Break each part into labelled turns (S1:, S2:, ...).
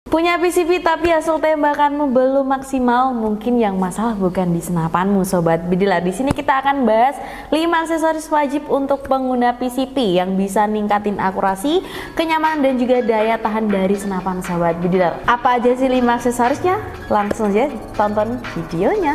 S1: Punya PCP tapi hasil tembakanmu belum maksimal, mungkin yang masalah bukan di senapanmu Sobat Bediler. Di sini kita akan bahas 5 aksesoris wajib untuk pengguna PCP yang bisa ningkatin akurasi, kenyamanan dan juga daya tahan dari senapan Sobat Bediler. Apa aja sih 5 aksesorisnya? Langsung aja tonton videonya.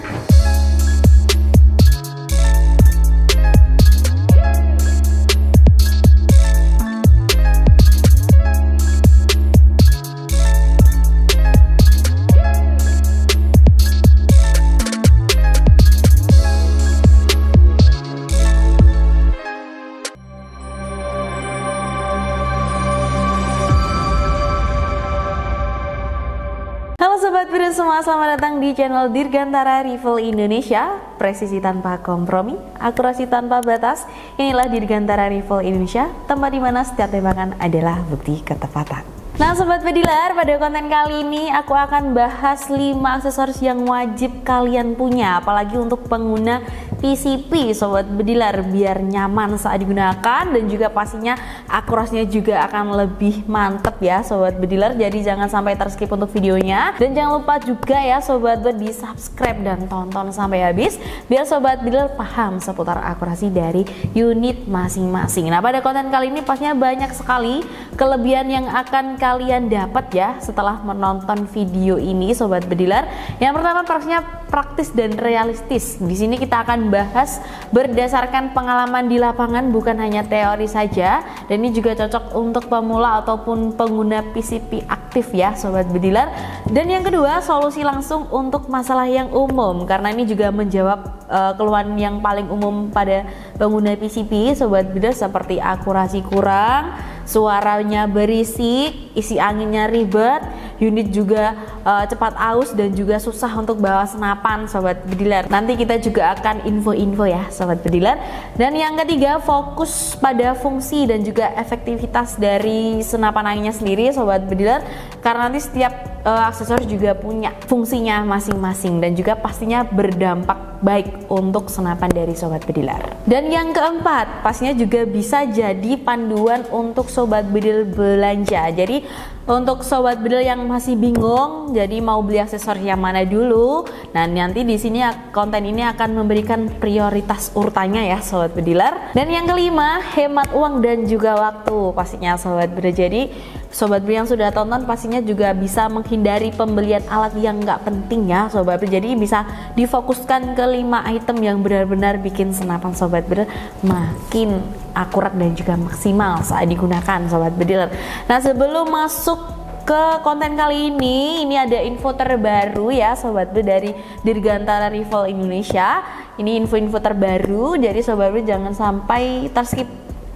S1: Halo Sobat Biru semua, selamat datang di channel Dirgantara Rifle Indonesia. Presisi tanpa kompromi, akurasi tanpa batas. Inilah Dirgantara Rifle Indonesia, tempat dimana setiap tembakan adalah bukti ketepatan. Nah Sobat Bediler, pada konten kali ini aku akan bahas 5 aksesoris yang wajib kalian punya, apalagi untuk pengguna PCP Sobat Bediler, biar nyaman saat digunakan dan juga pastinya akurasinya juga akan lebih mantep ya Sobat Bediler. Jadi jangan sampai terskip untuk videonya, dan jangan lupa juga ya Sobat Bediler di subscribe dan tonton sampai habis biar Sobat Bediler paham seputar akurasi dari unit masing-masing. Nah pada konten kali ini pastinya banyak sekali kelebihan yang akan kalian dapat ya setelah menonton video ini Sobat Bediler. Yang pertama pastinya praktis dan realistis. Di sini kita akan bahas berdasarkan pengalaman di lapangan, bukan hanya teori saja, dan ini juga cocok untuk pemula ataupun pengguna PCP aktif ya Sobat Bediler. Dan yang kedua, solusi langsung untuk masalah yang umum, karena ini juga menjawab keluhan yang paling umum pada pengguna PCP Sobat Bediler, seperti akurasi kurang, suaranya berisik, isi anginnya ribet, unit juga cepat aus dan juga susah untuk bawa senapan Sobat Bediler. Nanti kita juga akan info-info ya Sobat Bediler. Dan yang ketiga, fokus pada fungsi dan juga efektivitas dari senapan anginnya sendiri Sobat Bediler, karena nanti setiap aksesoris juga punya fungsinya masing-masing dan juga pastinya berdampak baik untuk senapan dari Sobat Bediler. Dan yang keempat, pastinya juga bisa jadi panduan untuk Sobat Bediler belanja. Jadi untuk Sobat Bediler yang masih bingung, jadi mau beli aksesoris yang mana dulu, nah nanti di sini konten ini akan memberikan prioritas urutannya ya Sobat Bediler. Dan yang kelima, hemat uang dan juga waktu pastinya Sobat Bediler. Jadi Sobat Bediler yang sudah tonton pastinya juga bisa menghindari pembelian alat yang nggak penting ya Sobat Bediler. Jadi bisa difokuskan ke 5 item yang benar-benar bikin senapan Sobat Bediler makin akurat dan juga maksimal saat digunakan Sobat Bediler. Nah sebelum masuk ke konten kali ini ada info terbaru ya Sobat Bediler dari Dirgantara Rifle Indonesia. Ini info-info terbaru, jadi Sobat Bediler jangan sampai terskip,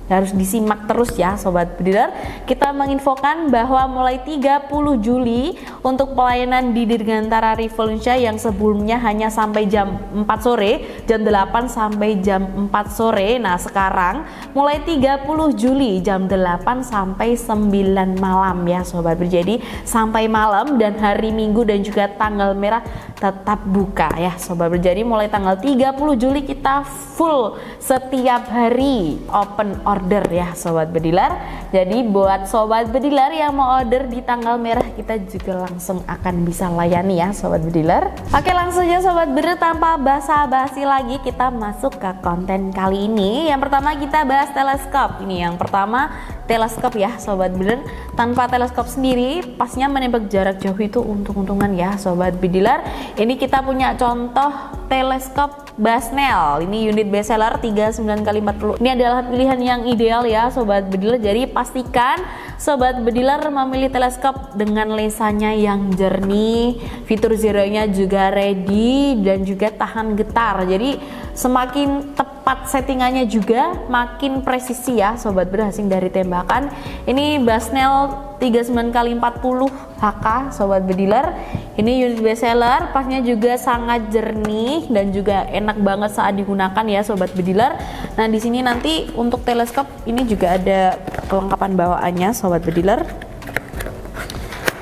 S1: harus disimak terus ya Sobat Bediler. Kita menginfokan bahwa mulai 30 Juli untuk pelayanan di Dirgantara Rifle Indonesia yang sebelumnya hanya sampai jam 4 sore, jam 8 sampai jam 4 sore. Nah sekarang mulai 30 Juli jam 8 sampai 9 malam ya Sobat Bediler. Jadi sampai malam, dan hari Minggu dan juga tanggal merah tetap buka ya Sobat Bediler. Jadi mulai tanggal 30 Juli kita full setiap hari open order ya Sobat Bediler. Jadi buat Sobat Bediler yang mau order di tanggal merah, kita juga langsung akan bisa layani ya Sobat Bediler. Oke, langsung aja Sobat Bediler, tanpa basa-basi lagi kita masuk ke konten kali ini. Yang pertama kita bahas teleskop. Ini yang pertama, teleskop ya Sobat Bediler. Tanpa teleskop sendiri pastinya menembak jarak jauh itu untung-untungan ya Sobat Bediler. Ini kita punya contoh teleskop Basnel. Ini unit bestseller 39x40. Ini adalah pilihan yang ideal ya Sobat Bediler. Jadi pastikan Sobat Bediler memilih teleskop dengan lensanya yang jernih, fitur zeronya juga ready dan juga tahan getar. Jadi semakin tepat settingannya juga makin presisi ya Sobat Bediler hasil dari tembakan. Ini Basnel 39x40 HK Sobat Bediler. Ini unit bestseller, pasnya juga sangat jernih dan juga enak banget saat digunakan ya Sobat Bediler. Nah di sini nanti untuk teleskop ini juga ada kelengkapan bawaannya Sobat Bediler.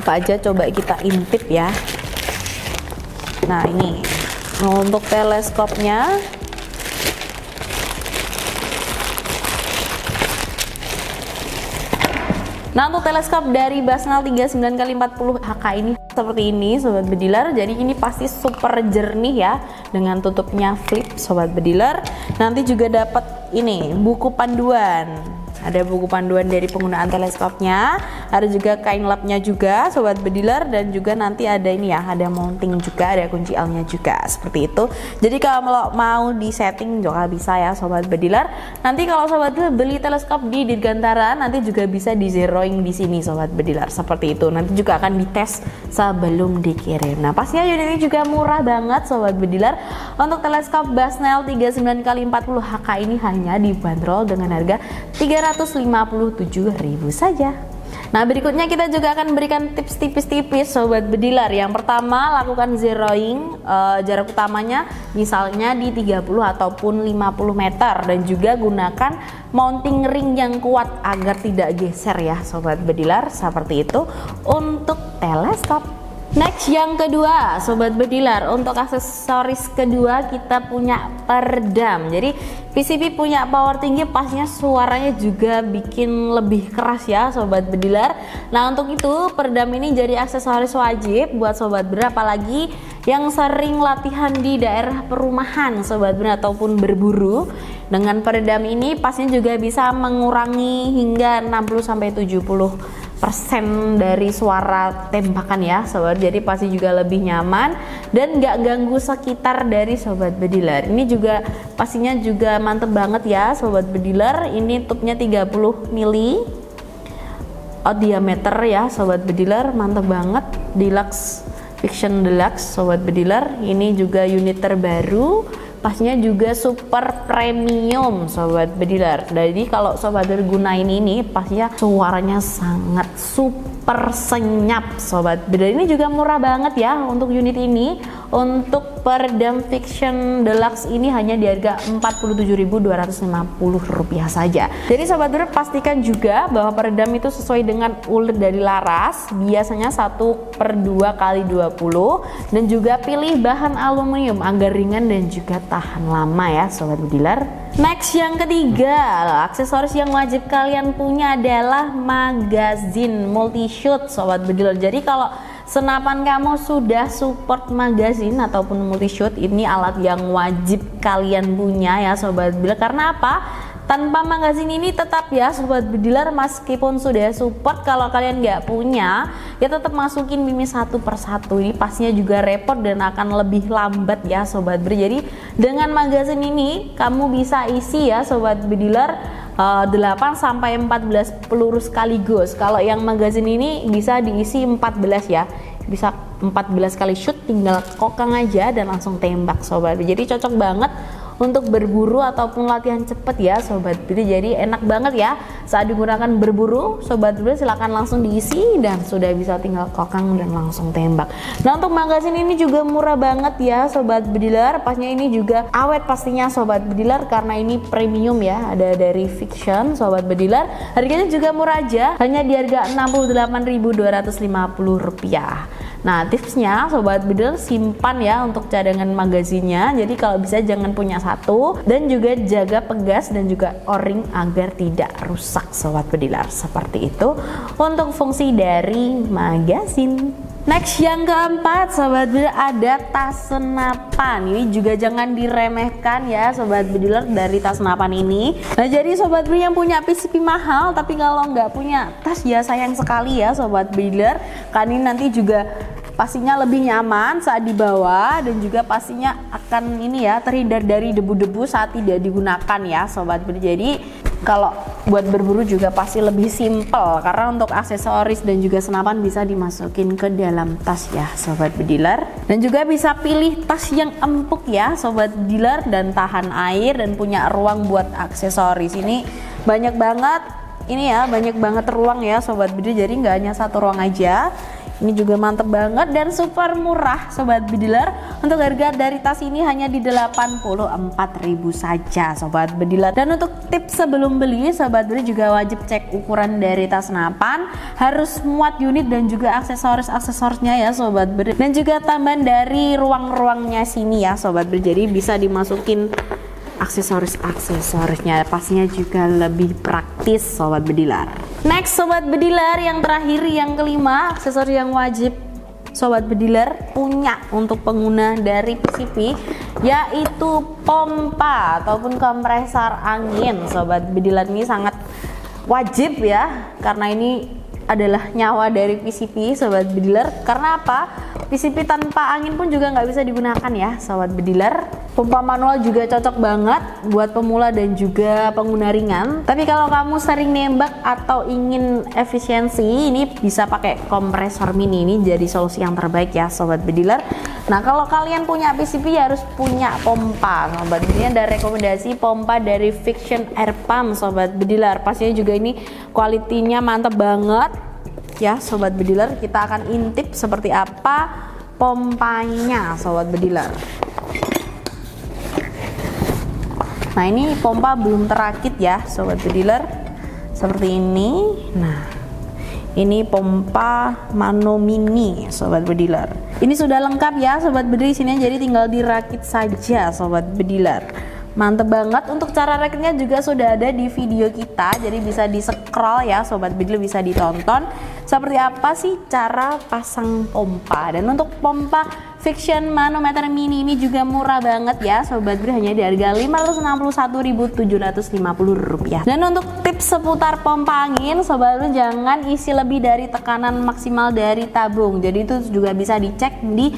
S1: Apa aja coba kita intip ya. Nah ini untuk teleskopnya. Nah, untuk teleskop dari Basnel 39x40 HK ini seperti ini sobat bediler. Jadi ini pasti super jernih ya, dengan tutupnya flip sobat bediler. Nanti juga dapat ini buku panduan. Ada buku panduan dari penggunaan teleskopnya, ada juga kain lapnya juga sobat bediler, dan juga nanti ada ini ya, ada mounting juga, ada kunci L-nya juga seperti itu. Jadi kalau mau di setting juga bisa ya sobat bediler. Nanti kalau sobat bediler beli teleskop di Dirgantara, nanti juga bisa di zeroing di sini sobat bediler seperti itu. Nanti juga akan dites sebelum dikirim. Nah, pastinya unit ini juga murah banget sobat bediler. Untuk teleskop Basnel 39x40 HK ini hanya dibanderol dengan harga 357.000 saja. Nah, berikutnya kita juga akan berikan tips tipis-tipis sobat bediler. Yang pertama, lakukan zeroing jarak utamanya misalnya di 30 ataupun 50 meter, dan juga gunakan mounting ring yang kuat agar tidak geser ya sobat bediler, seperti itu untuk teleskop. Next, yang kedua sobat bediler, untuk aksesoris kedua kita punya peredam. Jadi PCB punya power tinggi, pastinya suaranya juga bikin lebih keras ya sobat bediler. Nah, untuk itu peredam ini jadi aksesoris wajib buat sobat bediler, apalagi yang sering latihan di daerah perumahan sobat bediler ataupun berburu. Dengan peredam ini pastinya juga bisa mengurangi hingga 60-70% dari suara tembakan ya sobat. Jadi pasti juga lebih nyaman dan nggak ganggu sekitar dari sobat bediler. Ini juga pastinya juga mantep banget ya sobat bediler. Ini tubnya 30 mili diameter ya sobat bediler, mantep banget. Deluxe Vision Deluxe sobat bediler. Ini juga unit terbaru, pastinya juga super premium sobat bediler. Jadi kalau sobat bediler gunain ini pastinya suaranya sangat super senyap sobat bediler. Ini juga murah banget ya untuk unit ini. Untuk peredam Vision Deluxe ini hanya di harga Rp47.250 saja. Jadi sobat bediler pastikan juga bahwa peredam itu sesuai dengan ulet dari laras, biasanya 1/2x20, dan juga pilih bahan aluminium agar ringan dan juga tahan lama ya sobat bediler. Next, yang ketiga, aksesoris yang wajib kalian punya adalah magazin multi shoot sobat bediler. Jadi kalau senapan kamu sudah support magazin ataupun multi shoot, ini alat yang wajib kalian punya ya sobat bediler. Karena apa? Tanpa magazin ini tetap ya sobat bediler, meskipun sudah support, kalau kalian nggak punya ya tetap masukin mimis satu persatu. Ini pastinya juga repot dan akan lebih lambat ya sobat bediler. Jadi dengan magazin ini kamu bisa isi ya sobat bediler 8-14 peluru sekaligus. Kalau yang magazin ini bisa diisi 14 ya, bisa 14 kali shoot, tinggal kokang aja dan langsung tembak sobat. Jadi cocok banget untuk berburu ataupun latihan cepet ya sobat bediler. Jadi enak banget ya saat digunakan berburu sobat bediler, silahkan langsung diisi dan sudah bisa tinggal kokang dan langsung tembak. Nah, untuk magazin ini juga murah banget ya sobat bediler, pastinya ini juga awet pastinya sobat bediler karena ini premium ya, ada dari Vision sobat bediler. Harganya juga murah aja, hanya di harga Rp68.250. Nah, tipsnya sobat bediler simpan ya untuk cadangan magazinnya. Jadi kalau bisa jangan punya satu, dan juga jaga pegas dan juga o-ring agar tidak rusak sobat bediler. Seperti itu untuk fungsi dari magazin. Next, yang keempat sobat bediler, ada tas senapan. Ini juga jangan diremehkan ya sobat bediler dari tas senapan ini. Nah, jadi sobat bediler yang punya PCB mahal tapi kalau nggak punya tas ya sayang sekali ya sobat bediler. Kan ini nanti juga pastinya lebih nyaman saat dibawa, dan juga pastinya akan ini ya terhindar dari debu-debu saat tidak digunakan ya sobat bediler. Jadi kalau buat berburu juga pasti lebih simple, karena untuk aksesoris dan juga senapan bisa dimasukin ke dalam tas ya sobat bediler. Dan juga bisa pilih tas yang empuk ya sobat bediler dan tahan air dan punya ruang buat aksesoris. Ini banyak banget ini ya, banyak banget ruang ya sobat bediler. Jadi nggak hanya satu ruang aja. Ini juga mantep banget dan super murah sobat bediler. Untuk harga dari tas ini hanya di Rp84.000 saja sobat bediler. Dan untuk tips sebelum beli, sobat bediler juga wajib cek ukuran dari tas senapan, harus muat unit dan juga aksesorisnya ya sobat bediler. Dan juga tambahan dari ruang-ruangnya sini ya sobat bediler. Jadi bisa dimasukin aksesorisnya pastinya juga lebih praktis sobat bediler. Next sobat bediler, yang terakhir yang kelima, aksesoris yang wajib sobat bediler punya untuk pengguna dari PCP yaitu pompa ataupun kompresor angin. Sobat bediler ini sangat wajib ya, karena ini adalah nyawa dari PCP sobat bediler. Karena apa? PCP tanpa angin pun juga nggak bisa digunakan ya sobat bediler. Pompa manual juga cocok banget buat pemula dan juga pengguna ringan. Tapi kalau kamu sering nembak atau ingin efisiensi, ini bisa pakai kompresor mini. Ini jadi solusi yang terbaik ya sobat bediler. Nah, kalau kalian punya PCP ya harus punya pompa sobat. Ini ada rekomendasi pompa dari Fiction Air Pump sobat bediler. Pastinya juga ini kualitinya mantap banget ya sobat bediler. Kita akan intip seperti apa pompanya sobat bediler. Nah, ini pompa belum terakit ya sobat bediler, seperti ini. Nah, ini pompa Mano Mini sobat bediler. Ini sudah lengkap ya sobat bediler, sini jadi tinggal dirakit saja sobat bediler. Mantep banget. Untuk cara rakitnya juga sudah ada di video kita, jadi bisa di scroll ya sobat bediler, bisa ditonton seperti apa sih cara pasang pompa. Dan untuk pompa Fiction Manometer Mini ini juga murah banget ya sobat bediler, hanya di harga Rp561.750. Dan untuk tips seputar pompa angin, sobat bediler jangan isi lebih dari tekanan maksimal dari tabung. Jadi itu juga bisa dicek di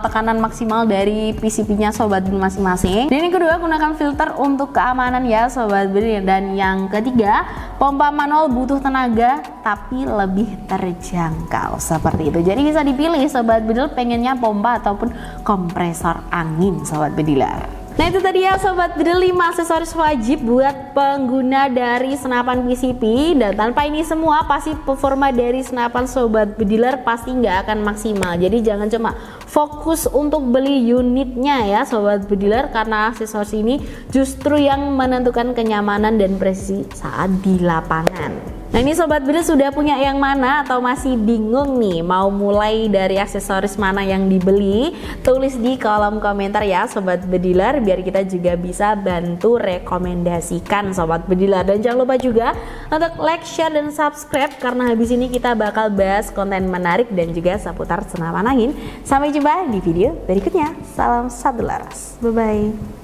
S1: tekanan maksimal dari PCP-nya sobat bediler masing-masing. Dan yang kedua, gunakan filter untuk keamanan ya sobat bediler. Dan yang ketiga, pompa manual butuh tenaga tapi lebih terjangkau seperti itu. Jadi bisa dipilih sobat bediler pengennya pompa ataupun kompresor angin sobat bediler. Nah, itu tadi ya sobat bediler 5 aksesoris wajib buat pengguna dari senapan PCP. Dan tanpa ini semua pasti performa dari senapan sobat bediler pasti nggak akan maksimal. Jadi jangan cuma fokus untuk beli unitnya ya sobat bediler, karena aksesoris ini justru yang menentukan kenyamanan dan presisi saat di lapangan. Nah, ini sobat bediler sudah punya yang mana atau masih bingung nih mau mulai dari aksesoris mana yang dibeli? Tulis di kolom komentar ya sobat bediler, biar kita juga bisa bantu rekomendasikan sobat bediler. Dan jangan lupa juga untuk like, share, dan subscribe, karena habis ini kita bakal bahas konten menarik dan juga seputar senapan angin. Sampai jumpa di video berikutnya. Salam satu laras, bye bye.